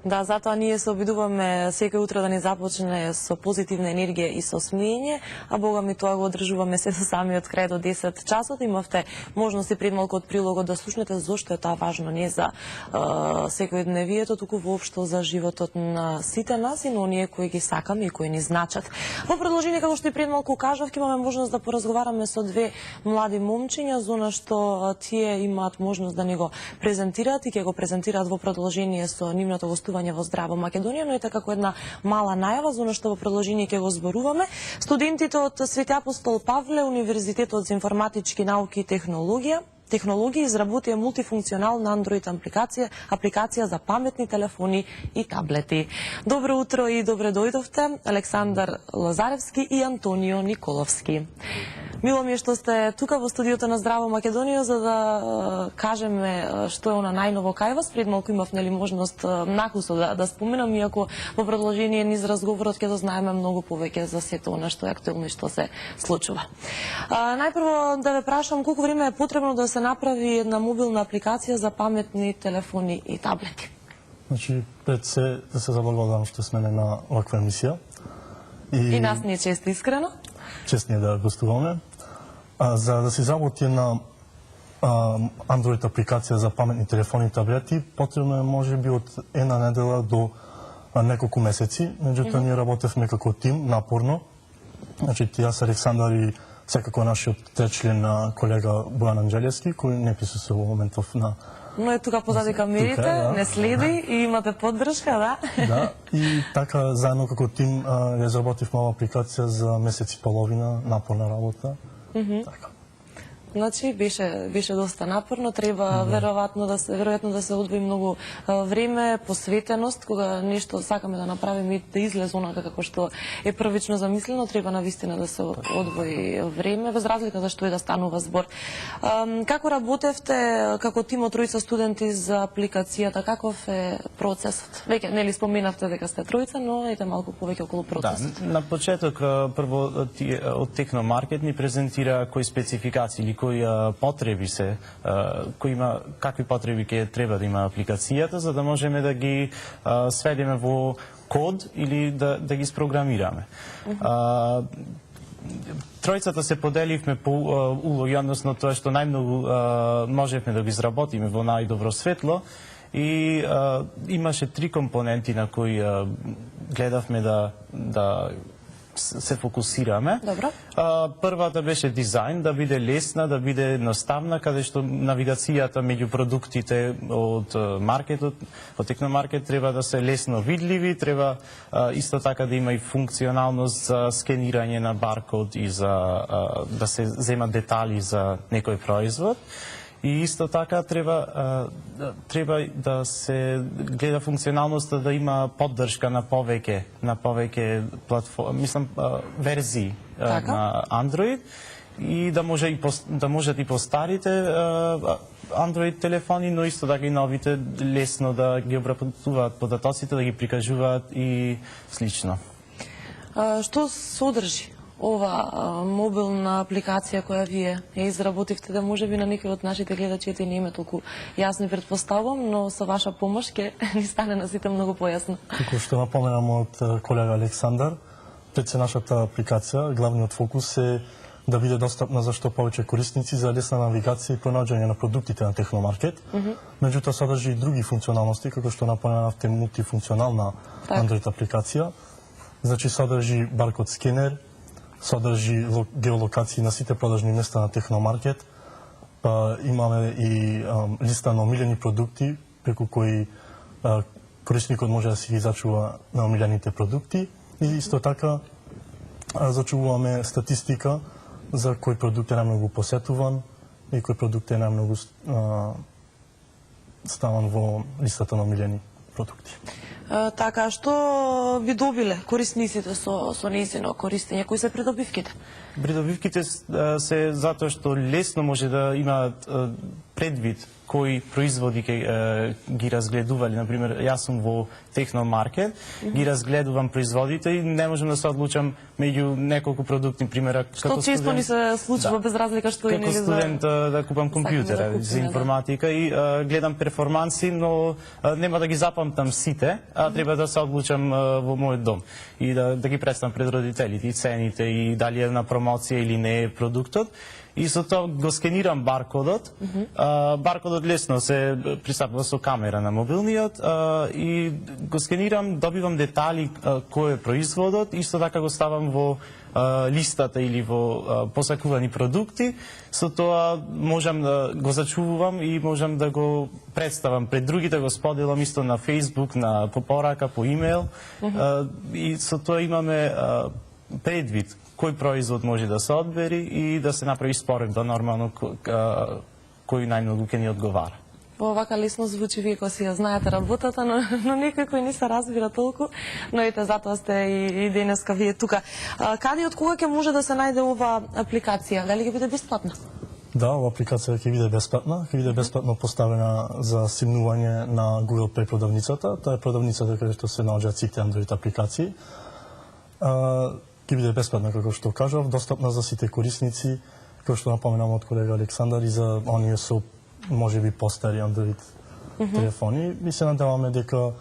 Да, затоа ние се обидуваме секој утро да ни започне со позитивна енергија и со смеење, а Бога ми тоа го одржуваме се до самиот крај до 10 часот. Имавте можности пред малку од прилогот да слушнете зошто е тоа важно не за секојдневието, туку воопшто за животот на сите нас и на оние кои ги сакаме и кои ни значат. Во продолжение, како што и пред малку кажав, ќе имаме можност да поразговараме со две млади момчиња, за она што тие имаат можност да ни го презентираат и ќе го презентираат во продолжение со нивното гостување во Здраво Македонија, но и така како една мала најава за она што во продолжение ќе го зборуваме. Студентите од Свети Апостол Павле, Универзитетот за информатички науки и технологии изработија мултифункционална Android апликација за паметни телефони и таблети. Добро утро и добре дојдовте Александар Лазаревски и Антонио Николовски. Мило ми е што сте тука во студиото на Здраво Македонија за да кажеме што е она најново кај вас. Пред малку имав можност накусо да споменам, иако во продолжение низ разговорот ќе дознаеме многу повеќе за сето она што е актуелно и што се случува. Најпрво да ве прашам колку време е потребно да се направи една мобилна апликација за паметни телефони и таблети? Значи, пред се да се заблагодарам што сме на оваква емисија. И нас ни е чест искрено. Чест ни е да гостуваме. За да се изработи една Android апликација за паметни телефони и таблети, потребно е можеби од една недела до неколку месеци. Меѓутоа ние работевме како тим напорно. Значи, јас, Александар и секако нашиот тречлен колега Бојан Анџелевски, кој не присуствува во моментов на... Но е тука позади камерите, да, не следи и имате поддршка, да? Да, и така заедно како тим ја изработивме оваа апликација за месец и половина, напорна работа. Така. Значи беше доста напорно, треба веројатно да се одвои многу време, посветеност, кога нешто сакаме да направиме и да излезе онака како што е првично замислено, треба навистина да се одвои време, без разлика за што и да станува збор. Како работевте како тим од тројца студенти за апликацијата, каков е процесот? Веќе нели споменавте дека сте тројца, но ете малку повеќе околу процесот. Да, на почеток прво од Техномаркет ни презентира кои спецификации кои потреби се, какви потреби ќе треба да има апликацијата, за да можеме да ги сведеме во код или да ги спрограмираме. Тројцата се поделивме по улоги, односно тоа што најмногу можевме да го изработиме во најдобро светло, и имаше три компоненти на кои гледавме да се фокусираме. Добро. Првата беше дизајн, да биде лесна, да биде едноставна, каде што навигацијата меѓу продуктите од маркетот, од Техномаркет треба да се лесно видливи, треба исто така да има и функционалност за скенирање на баркод и за да се земат детали за некој производ. И исто така треба да се гледа функционалноста, да има поддршка на повеќе платформи, верзии на Android, и да можат и постарите Android телефони, но исто така и новите лесно да ги обработуваат податоците, да ги прикажуваат и слично. Што содржи ова мобилна апликација која вие ја изработивте, да можеби на некој од нашите гледачи не име толку јасно претпоставувам, но со ваша помош ќе ни стане на сите многу појасно. Како што напоменам од колега Александар, пред се нашата апликација, главниот фокус е да биде достапна за што повеќе корисници за лесна навигација и пронаѓање на продуктите на Техномаркет. Меѓутоа содржи и други функционалности, како што напоменавте мултифункционална Android апликација. Значи содржи баркод скенер, содржи геолокации на сите продажни места на Техномаркет. Имаме и листа на омилени продукти, преку кои корисникот може да си ги зачува на омилените продукти. И исто така зачуваме статистика за кој продукт е најмногу посетуван и кој продукт е најмногу ставан во листата на омилени продукти. Така, што би добиле корисниците со нејзино користење? Кои се придобивките? Придобивките се затоа што лесно може да имаат предвид кои производи ги разгледували. Например, јас сум во техномаркет, ги разгледувам производите и не можам да се одлучам меѓу неколку продукти, примера Што често ни се случува без разлика што е како студент да купам компјутера за информатика и гледам перформанси, но нема да ги запамтам сите, а треба да се одлучам во мојот дом и да ги представам пред родителите и цените и дали е на промоција или не е продуктот. И со тоа го скенирам баркодот. Баркодот лесно се пристапува со камера на мобилниот и го скенирам, добивам детали кој е производот, исто така го ставам во листата или во посакувани продукти. Со тоа можам да го зачувувам и можам да го представам пред другите, го споделам исто на Facebook, на порака, по имейл. И со тоа имаме предвид кој производ може да се одбери и да се направи споредба нормално кој најмногу ќе ни одговара. Овака лесно звучи, вие кои си ја знаете работата, но некој кој не се разбира толку, но ете, затоа сте и денеска вие тука. Каде и од кога ќе може да се најде ова апликација? Дали ќе биде бесплатна? Да, ова апликација ќе биде бесплатна, ќе биде бесплатно поставена за симнување на Google Play продавницата. Тоа е продавницата каде што се наоѓаат сите Android апликации. Ќе биде бесплатна, како што кажав, достапна за сите корисници, како што напоменам од колега Александар, и за оние со можеби постари Android телефони. И се надеваме дека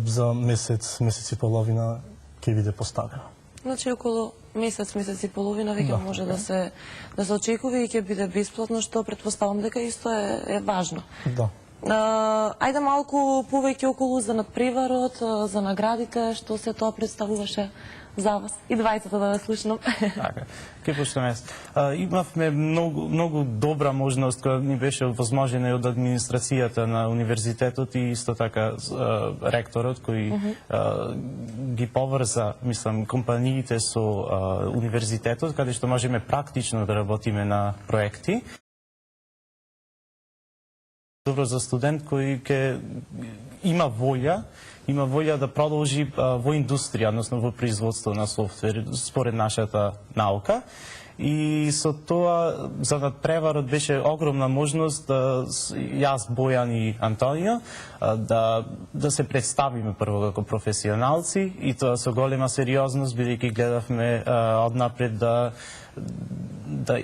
за месец и половина ќе биде поставена. Значи околу месец и половина веќе може да се очекува и ќе биде бесплатно, што претпоставам дека исто е важно. Да. Ајде малку повеќе околу за надпреварот, за наградите, што се тоа представуваше за вас. И двајцата да ве слушнам. Така, ке почнеме. Имавме многу добра можност која ни беше овозможена од администрацијата на универзитетот и исто така ректорот кој ги поврза, мислам, компаниите со универзитетот, каде што можеме практично да работиме на проекти. Добро за студент кој ќе има волја да продолжи во индустрија, односно во производство на софтвер, според нашата наука. И со тоа за надпреварот беше огромна можност јас, Бојан и Антонио да се представиме прво како професионалци и тоа со голема сериозност, бидејќи гледавме однапред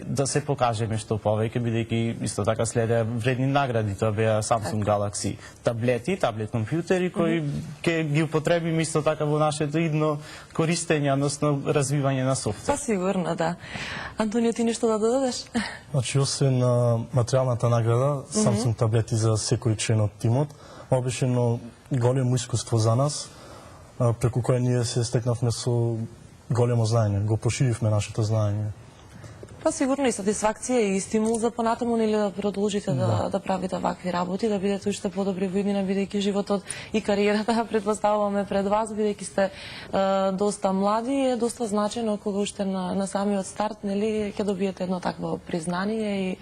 да се покажеме што повеќе, бидејќи исто така следеа вредни награди. Тоа беа Samsung Galaxy таблет компјутери кои ќе ги употребиме исто така во нашето идно користење, односно развивање на софтвер. Па сигурно, да. Антонио, ти нешто да додадеш? Значи, освен материјалната награда, Samsung таблети за секој член од тимот, ова беше едно големо искуство за нас, преку кое ние се стекнавме со големо знаење, го проширивме нашето знаење. Па сигурно и сатисфакција и стимул за понатаму или да продолжите да правите вакви работи, да бидете уште подобри во иднина, бидејќи животот и кариерата предпоставуваме пред вас, бидејќи сте доста млади, е доста значено кога уште на самиот старт, нели, ќе добиете едно такво признание и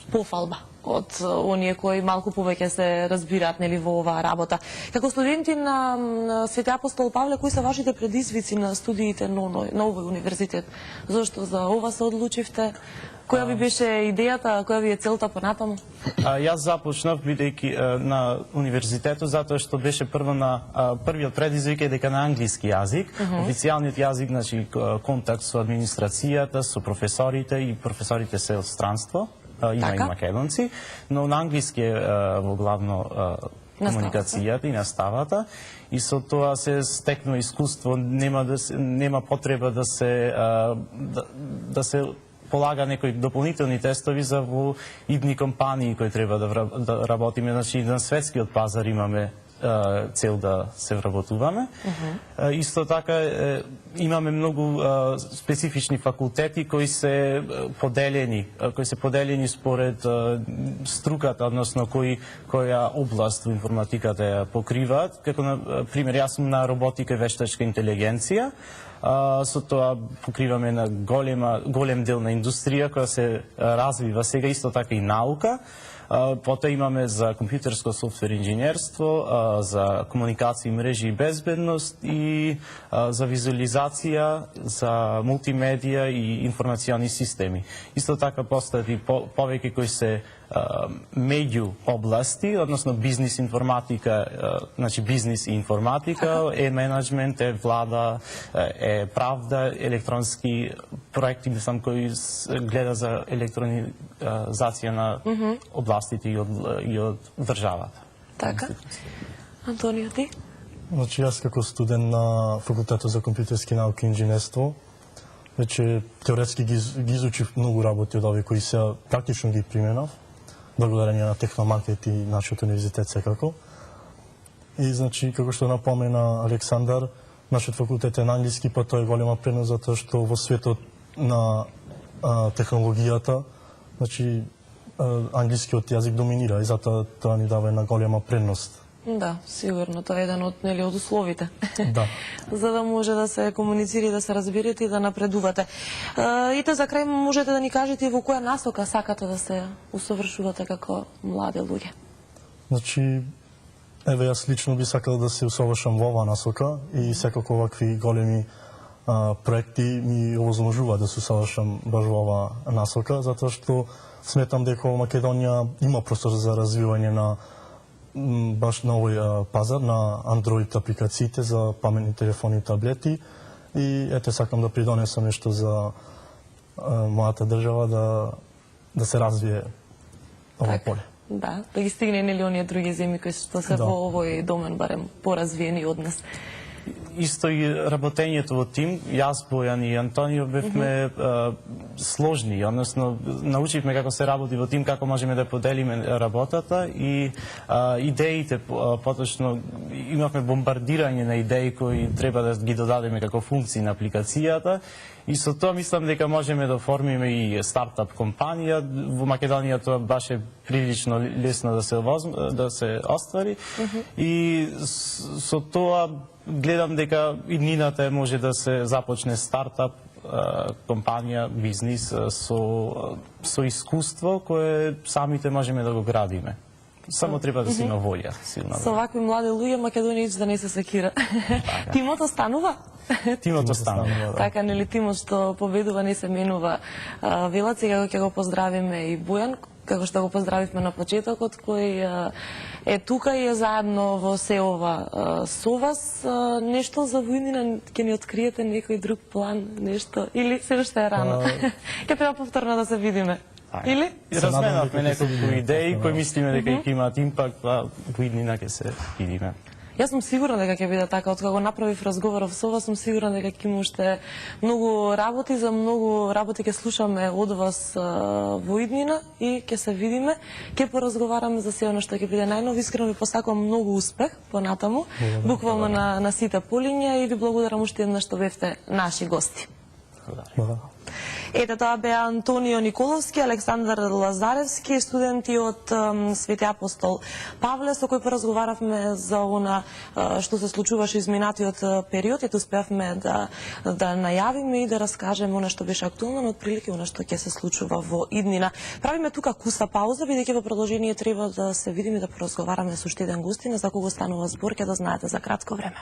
пофалба од оние кои малку повеќе се разбираат, нели, во оваа работа. Како студенти на Свети Апостол Павле, кои се вашите предизвици на студиите на овој универзитет? Зошто за ова се одлучивте? Која ви беше идејата, која ви е целта понатаму? Јас започнав бидејќи на универзитетот затоа што беше првиот предизвик е дека на англиски јазик, официјалниот јазик, значи контакт со администрацијата, со професорите и професорите се од странство. Има и македонци, но на англиски е во главно комуникацијата и наставата и со тоа се стекнува искуство, нема потреба да се полага некои дополнителни тестови за во идни компании кои треба да работиме, значи на светскиот пазар имаме цел да се вработуваме. Исто така имаме многу специфични факултети кои се поделени според струката, односно која област во информатиката ја покриваат. Како на пример, јас сум на роботика и вештачка интелигенција. Со тоа покриваме на голем дел на индустрија која се развива сега, исто така и наука. Потоа имаме за компјутерско софтвер инженерство, за комуникации, мрежи и безбедност и за визуализација, за мултимедија и информациони системи. Исто така постојат и повеќе кои се меѓу области, односно бизнис информатика, значи бизнис и информатика, менеджмент, влада, правда, електронски проекти сам кои гледа за електронизација на областите и од државата. Така. Антонио, ти? Значи, јас како студент на факултетот за компјутерски науки и инженерство, веќе теоретски ги изучив многу работи од овие кои се практично ги применав, благодарение на Техномаркет и нашиот универзитет секако. И значи, како што напомена Александар, нашиот факултет е на англиски, па тоа е голема предност затоа што во светот на технологијата, значи англискиот јазик доминира и затоа тоа ни дава една голема предност. Да, сигурно, тоа е еден од условите. Да. За да може да се комуницира и да се разберете и да напредувате. Ите за крај можете да ни кажете во која насока сакате да се усовршувате како млади луѓе? Значи, еве јас лично би сакал да се усовршам во оваа насока и секако овакви големи проекти ми овозможува да се усовршам баш во оваа насока, затоа што сметам дека во Македонија има простор за развивање на баш на овој пазар на Android апликациите за паметни телефони и таблети и ете сакам да придонесам нешто за мојата држава да се развие ова поле. Да, да ги стигне нели оние други земји кои што се во овој домен барем поразвиени од нас. Исто и работењето во тим, јас, Бојан и Антонио бевме сложни, односно научивме како се работи во тим, како можеме да поделиме работата и идеите, поточно имавме бомбардирање на идеи кои треба да ги додадеме како функции на апликацијата и со тоа мислам дека можеме да оформиме и стартап компанија. Во Македонија тоа баш е прилично лесно да се оствари и со тоа гледам дека иднината може да се започне стартап компанија, бизнис со искуство кое самите можеме да го градиме. Само треба да се има волја, силна. Со вакви млади луѓе Македонија да не се секира. Тимот останува? Тимот останува. Така, нели тимот што победува не се менува. Велат сега ќе го поздравиме и Бојан, како што го поздравивме на почетокот, кој е тука и е заедно во се ова со вас. Нешто за воиднина ќе ни откриете некој друг план, нешто или се уште е рано? Ќе треба повторно да се видиме. Или? Разменавме неколку идеи кои мислиме дека ќе имаат импакт, а воиднина ќе се видиме. Јас сум сигурна дека ќе биде така. Откако направив разговоров со вас, сум сигурна дека ќе има уште многу работи, за многу работи ќе слушаме од вас во иднина и ќе се видиме, ќе поразговараме за се она што ќе биде најново. Искрено ви посакувам многу успех понатаму, буквално на сите полиња и ви благодарам уште еднаш што бевте наши гости. Ете, тоа беа Антонио Николовски, Александар Лазаревски, студенти од Свети Апостол Павле, со кој поразговаравме за она што се случуваше изминатиот период и успеавме да најавиме и да раскажеме она што беше актуелно, но отприлики она што ќе се случува во иднина. Правиме тука куса пауза, бидејќи во продолжение треба да се видиме да поразговараме со уште еден гостин, за кого станува збор, ќе да знаете за кратко време.